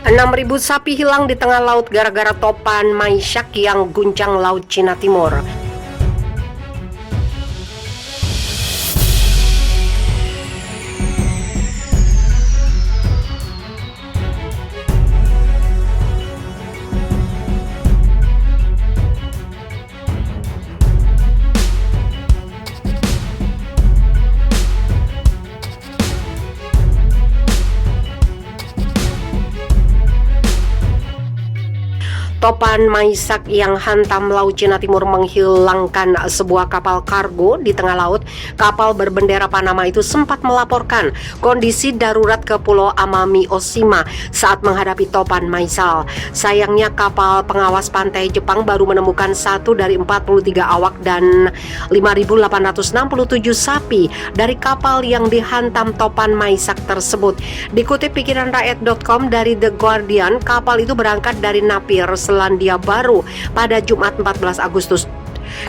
6.000 sapi hilang di tengah laut gara-gara topan Maisyak yang guncang Laut Cina Timur. Topan Maisyak yang hantam Laut Cina Timur menghilangkan sebuah kapal kargo di tengah laut. Kapal berbendera Panama itu sempat melaporkan kondisi darurat ke Pulau Amami Oshima saat menghadapi topan Maisal. Sayangnya kapal pengawas pantai Jepang baru menemukan 1 dari 43 awak dan 5.867 sapi dari kapal yang dihantam topan Maisyak tersebut. Dikutip pikiranrakyat.com dari The Guardian, kapal itu berangkat dari Napier, Selandia Baru pada Jumat 14 Agustus.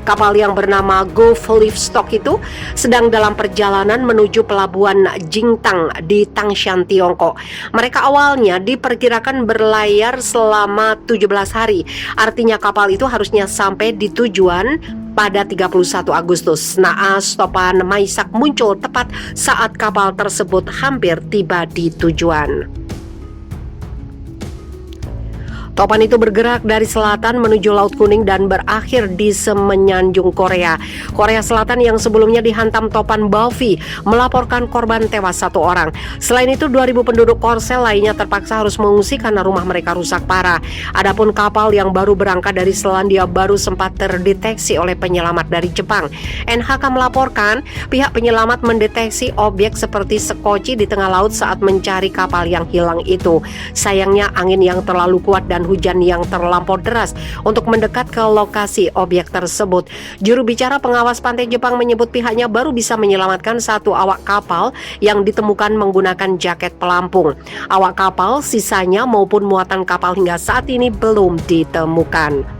Kapal yang bernama Gulf Livestock itu sedang dalam perjalanan menuju pelabuhan Jingtang di Tangshan, Tiongkok. Mereka awalnya diperkirakan berlayar selama 17 hari. Artinya kapal itu harusnya sampai di tujuan pada 31 Agustus. Naas topan Maisyak muncul tepat saat kapal tersebut hampir tiba di tujuan. Topan itu bergerak dari selatan menuju Laut Kuning dan berakhir di Semenanjung Korea. Korea Selatan yang sebelumnya dihantam topan Balfi melaporkan korban tewas 1 orang. Selain itu 2.000 penduduk Korsel lainnya terpaksa harus mengungsi karena rumah mereka rusak parah. Adapun kapal yang baru berangkat dari Selandia Baru sempat terdeteksi oleh penyelamat dari Jepang. NHK melaporkan pihak penyelamat mendeteksi objek seperti sekoci di tengah laut saat mencari kapal yang hilang itu. Sayangnya angin yang terlalu kuat dan hujan yang terlampau deras untuk mendekat ke lokasi objek tersebut. Juru bicara pengawas pantai Jepang menyebut pihaknya baru bisa menyelamatkan 1 awak kapal yang ditemukan menggunakan jaket pelampung. Awak kapal, sisanya maupun muatan kapal hingga saat ini belum ditemukan.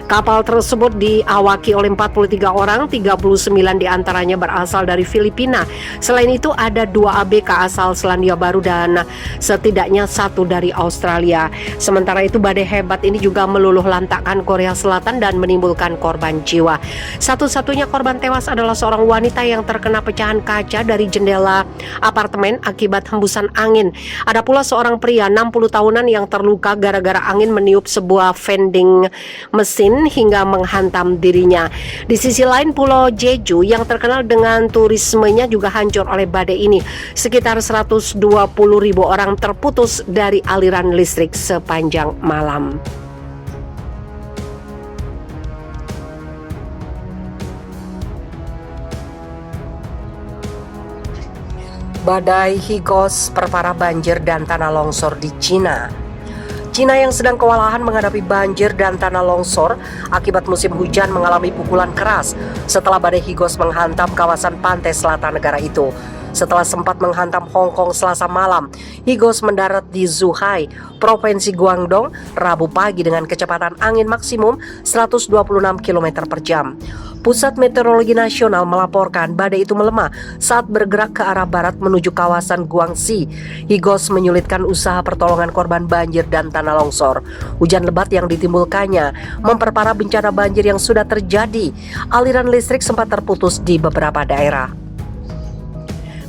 Kapal tersebut diawaki oleh 43 orang, 39 diantaranya berasal dari Filipina. Selain itu ada 2 ABK asal Selandia Baru dan setidaknya 1 dari Australia. Sementara itu badai hebat ini juga meluluh lantakkan Korea Selatan dan menimbulkan korban jiwa. Satu-satunya korban tewas adalah seorang wanita yang terkena pecahan kaca dari jendela apartemen akibat hembusan angin. Ada pula seorang pria 60 tahunan yang terluka gara-gara angin meniup sebuah vending mesin hingga menghantam dirinya. Di sisi lain, Pulau Jeju yang terkenal dengan turismenya juga hancur oleh badai ini. Sekitar 120.000 orang terputus dari aliran listrik sepanjang malam. Badai Higos perparah banjir dan tanah longsor di Cina. Cina yang sedang kewalahan menghadapi banjir dan tanah longsor akibat musim hujan mengalami pukulan keras setelah badai Higos menghantam kawasan pantai selatan negara itu. Setelah sempat menghantam Hong Kong Selasa malam, Higos mendarat di Zhuhai, Provinsi Guangdong, Rabu pagi dengan kecepatan angin maksimum 126 km per jam. Pusat Meteorologi Nasional melaporkan badai itu melemah saat bergerak ke arah barat menuju kawasan Guangxi. Higos menyulitkan usaha pertolongan korban banjir dan tanah longsor. Hujan lebat yang ditimbulkannya memperparah bencana banjir yang sudah terjadi. Aliran listrik sempat terputus di beberapa daerah.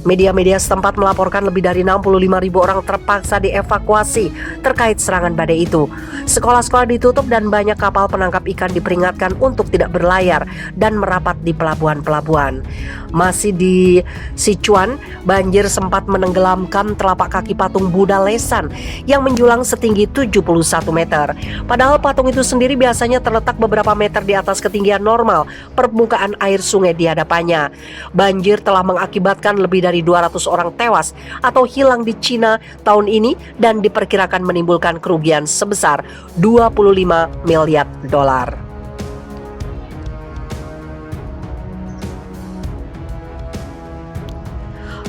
Media-media setempat melaporkan lebih dari 65.000 orang terpaksa dievakuasi terkait serangan badai itu. Sekolah-sekolah ditutup dan banyak kapal penangkap ikan diperingatkan untuk tidak berlayar dan merapat di pelabuhan-pelabuhan. Masih di Sichuan, banjir sempat menenggelamkan telapak kaki patung Buddha Lesan yang menjulang setinggi 71 meter. Padahal patung itu sendiri biasanya terletak beberapa meter di atas ketinggian normal permukaan air sungai di hadapannya. Banjir telah mengakibatkan lebih dari 200 orang tewas atau hilang di Cina tahun ini dan diperkirakan menimbulkan kerugian sebesar 25 miliar dolar.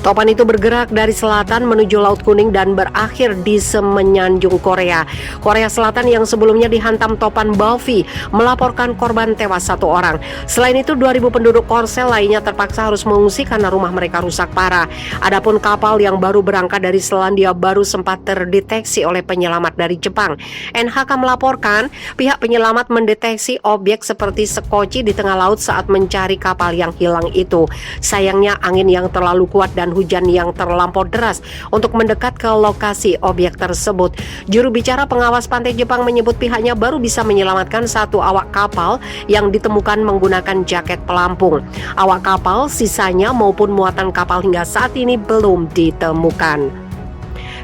Topan itu bergerak dari selatan menuju Laut Kuning dan berakhir di Semenanjung Korea. Korea Selatan yang sebelumnya dihantam topan Balfi melaporkan korban tewas 1 orang. Selain itu, 2.000 penduduk Korsel lainnya terpaksa harus mengungsi karena rumah mereka rusak parah. Adapun kapal yang baru berangkat dari Selandia Baru sempat terdeteksi oleh penyelamat dari Jepang. NHK melaporkan pihak penyelamat mendeteksi objek seperti sekoci di tengah laut saat mencari kapal yang hilang itu. Sayangnya angin yang terlalu kuat dan hujan yang terlampau deras untuk mendekat ke lokasi objek tersebut. Juru bicara pengawas pantai Jepang menyebut pihaknya baru bisa menyelamatkan 1 awak kapal yang ditemukan menggunakan jaket pelampung. Awak kapal, sisanya maupun muatan kapal hingga saat ini belum ditemukan.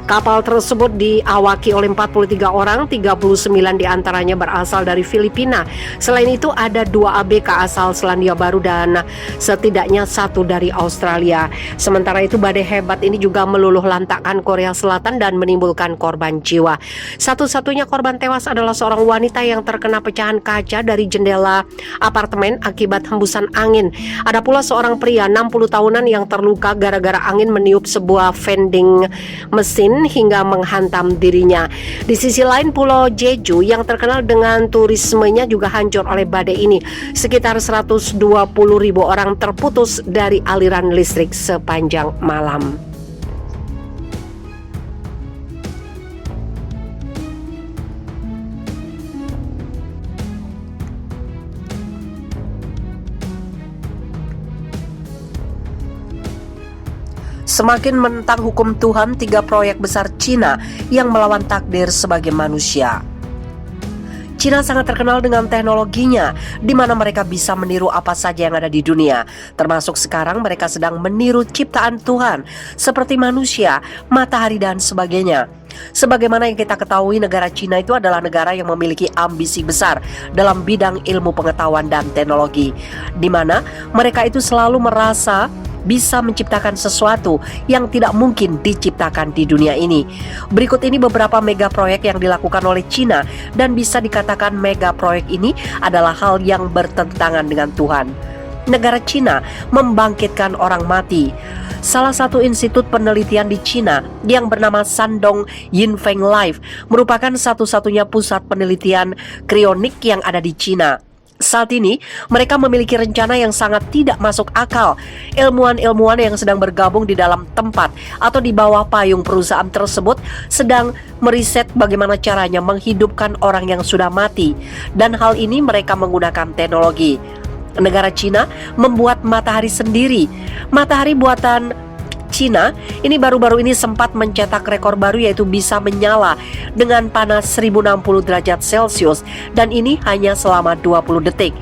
Kapal tersebut diawaki oleh 43 orang, 39 diantaranya berasal dari Filipina. Selain itu ada 2 ABK asal Selandia Baru dan setidaknya 1 dari Australia. Sementara itu badai hebat ini juga meluluh lantakkan Korea Selatan dan menimbulkan korban jiwa. Satu-satunya korban tewas adalah seorang wanita yang terkena pecahan kaca dari jendela apartemen akibat hembusan angin. Ada pula seorang pria 60 tahunan yang terluka gara-gara angin meniup sebuah vending mesin hingga menghantam dirinya. Di sisi lain, Pulau Jeju yang terkenal dengan turismenya juga hancur oleh badai ini. Sekitar 120.000 orang terputus dari aliran listrik sepanjang malam. Semakin menentang hukum Tuhan, 3 proyek besar Cina yang melawan takdir sebagai manusia. Cina sangat terkenal dengan teknologinya, di mana mereka bisa meniru apa saja yang ada di dunia. Termasuk sekarang mereka sedang meniru ciptaan Tuhan, seperti manusia, matahari, dan sebagainya. Sebagaimana yang kita ketahui, negara Cina itu adalah negara yang memiliki ambisi besar dalam bidang ilmu pengetahuan dan teknologi, di mana mereka itu selalu merasa bisa menciptakan sesuatu yang tidak mungkin diciptakan di dunia ini. Berikut ini beberapa mega proyek yang dilakukan oleh Cina, dan bisa dikatakan mega proyek ini adalah hal yang bertentangan dengan Tuhan. Negara Cina membangkitkan orang mati. Salah satu institut penelitian di Cina yang bernama Shandong Yinfeng Life merupakan satu-satunya pusat penelitian krionik yang ada di Cina. Saat ini, mereka memiliki rencana yang sangat tidak masuk akal. Ilmuwan-ilmuwan yang sedang bergabung di dalam tempat atau di bawah payung perusahaan tersebut sedang meriset bagaimana caranya menghidupkan orang yang sudah mati. Dan hal ini mereka menggunakan teknologi. Negara Cina membuat matahari sendiri. Matahari buatan Cina ini baru-baru ini sempat mencetak rekor baru, yaitu bisa menyala dengan panas 1060 derajat Celcius, dan ini hanya selama 20 detik.